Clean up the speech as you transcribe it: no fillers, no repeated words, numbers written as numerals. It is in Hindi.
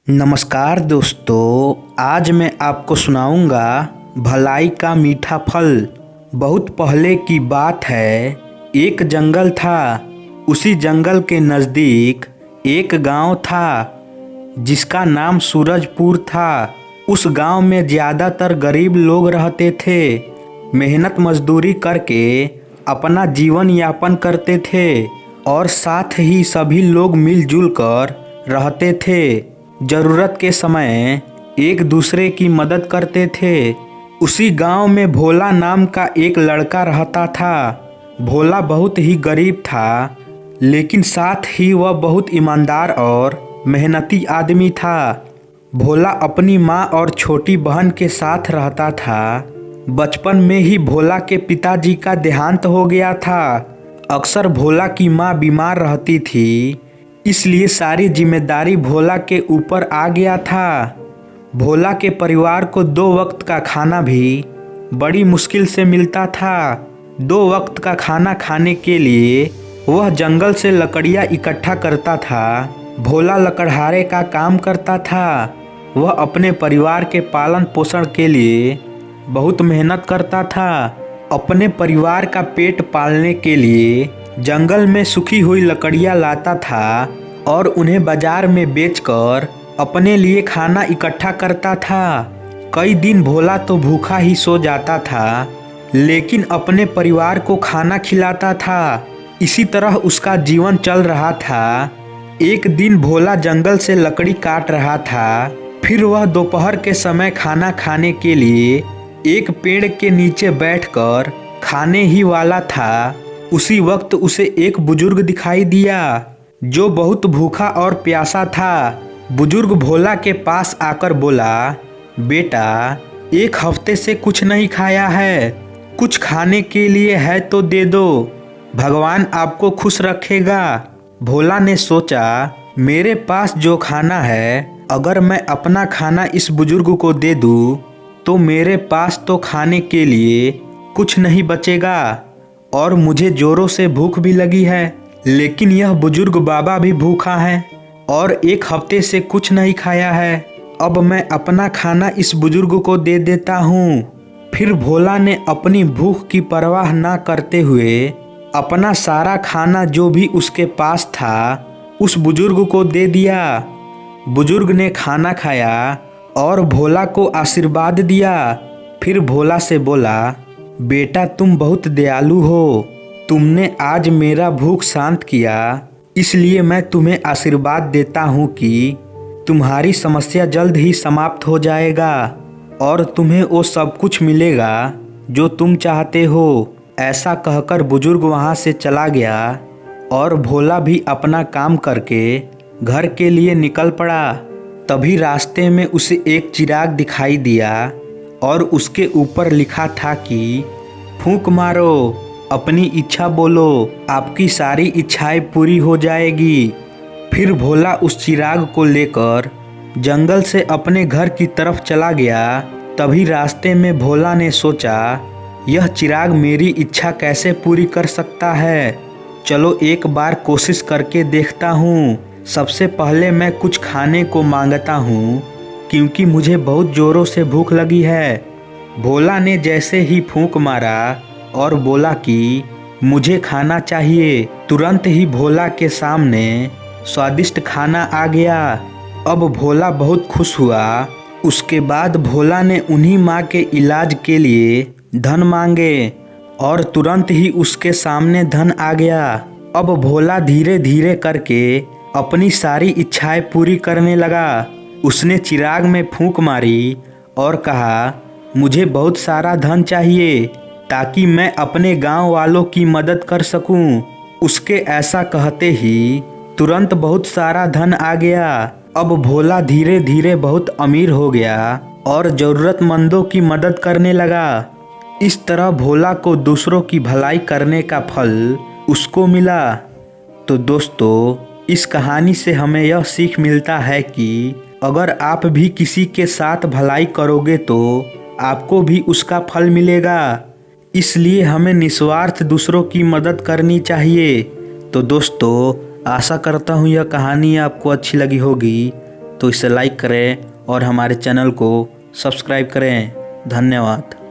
नमस्कार दोस्तों, आज मैं आपको सुनाऊंगा भलाई का मीठा फल। बहुत पहले की बात है, एक जंगल था। उसी जंगल के नज़दीक एक गांव था जिसका नाम सूरजपुर था। उस गांव में ज़्यादातर गरीब लोग रहते थे। मेहनत मजदूरी करके अपना जीवन यापन करते थे और साथ ही सभी लोग मिलजुल कर रहते थे। ज़रूरत के समय एक दूसरे की मदद करते थे। उसी गांव में भोला नाम का एक लड़का रहता था। भोला बहुत ही गरीब था, लेकिन साथ ही वह बहुत ईमानदार और मेहनती आदमी था। भोला अपनी माँ और छोटी बहन के साथ रहता था। बचपन में ही भोला के पिताजी का देहांत हो गया था। अक्सर भोला की माँ बीमार रहती थी, इसलिए सारी जिम्मेदारी भोला के ऊपर आ गया था। भोला के परिवार को 2 वक्त का खाना भी बड़ी मुश्किल से मिलता था। 2 वक्त का खाना खाने के लिए वह जंगल से लकड़ियाँ इकट्ठा करता था। भोला लकड़हारे का काम करता था। वह अपने परिवार के पालन पोषण के लिए बहुत मेहनत करता था। अपने परिवार का पेट पालने के लिए जंगल में सूखी हुई लकड़ियाँ लाता था और उन्हें बाजार में बेचकर अपने लिए खाना इकट्ठा करता था। कई दिन भोला तो भूखा ही सो जाता था, लेकिन अपने परिवार को खाना खिलाता था। इसी तरह उसका जीवन चल रहा था। एक दिन भोला जंगल से लकड़ी काट रहा था। फिर वह दोपहर के समय खाना खाने के लिए एक पेड़ के नीचे बैठकर खाने ही वाला था। उसी वक्त उसे एक बुजुर्ग दिखाई दिया जो बहुत भूखा और प्यासा था। बुजुर्ग भोला के पास आकर बोला, बेटा, 1 हफ्ते से कुछ नहीं खाया है, कुछ खाने के लिए है तो दे दो, भगवान आपको खुश रखेगा। भोला ने सोचा, मेरे पास जो खाना है, अगर मैं अपना खाना इस बुजुर्ग को दे दूँ तो मेरे पास तो खाने के लिए कुछ नहीं बचेगा और मुझे जोरों से भूख भी लगी है। लेकिन यह बुजुर्ग बाबा भी भूखा है और 1 हफ्ते से कुछ नहीं खाया है। अब मैं अपना खाना इस बुजुर्ग को दे देता हूँ। फिर भोला ने अपनी भूख की परवाह ना करते हुए अपना सारा खाना जो भी उसके पास था उस बुजुर्ग को दे दिया। बुजुर्ग ने खाना खाया और भोला को आशीर्वाद दिया। फिर भोला से बोला, बेटा, तुम बहुत दयालु हो। तुमने आज मेरा भूख शांत किया, इसलिए मैं तुम्हें आशीर्वाद देता हूँ कि तुम्हारी समस्या जल्द ही समाप्त हो जाएगा और तुम्हें वो सब कुछ मिलेगा जो तुम चाहते हो। ऐसा कहकर बुजुर्ग वहाँ से चला गया और भोला भी अपना काम करके घर के लिए निकल पड़ा। तभी रास्ते में उसे एक चिराग दिखाई दिया और उसके ऊपर लिखा था कि फूंक मारो, अपनी इच्छा बोलो, आपकी सारी इच्छाएं पूरी हो जाएगी। फिर भोला उस चिराग को लेकर जंगल से अपने घर की तरफ चला गया। तभी रास्ते में भोला ने सोचा, यह चिराग मेरी इच्छा कैसे पूरी कर सकता है। चलो एक बार कोशिश करके देखता हूँ। सबसे पहले मैं कुछ खाने को मांगता हूँ, क्योंकि मुझे बहुत ज़ोरों से भूख लगी है। भोला ने जैसे ही फूंक मारा और बोला कि मुझे खाना चाहिए, तुरंत ही भोला के सामने स्वादिष्ट खाना आ गया। अब भोला बहुत खुश हुआ। उसके बाद भोला ने उन्हीं माँ के इलाज के लिए धन मांगे और तुरंत ही उसके सामने धन आ गया। अब भोला धीरे धीरे करके अपनी सारी इच्छाएं पूरी करने लगा। उसने चिराग में फूंक मारी और कहा, मुझे बहुत सारा धन चाहिए ताकि मैं अपने गांव वालों की मदद कर सकूं। उसके ऐसा कहते ही तुरंत बहुत सारा धन आ गया। अब भोला धीरे धीरे बहुत अमीर हो गया और ज़रूरतमंदों की मदद करने लगा। इस तरह भोला को दूसरों की भलाई करने का फल उसको मिला। तो दोस्तों, इस कहानी से हमें यह सीख मिलता है कि अगर आप भी किसी के साथ भलाई करोगे तो आपको भी उसका फल मिलेगा। इसलिए हमें निस्वार्थ दूसरों की मदद करनी चाहिए। तो दोस्तों, आशा करता हूँ यह कहानी आपको अच्छी लगी होगी। तो इसे लाइक करें और हमारे चैनल को सब्सक्राइब करें। धन्यवाद।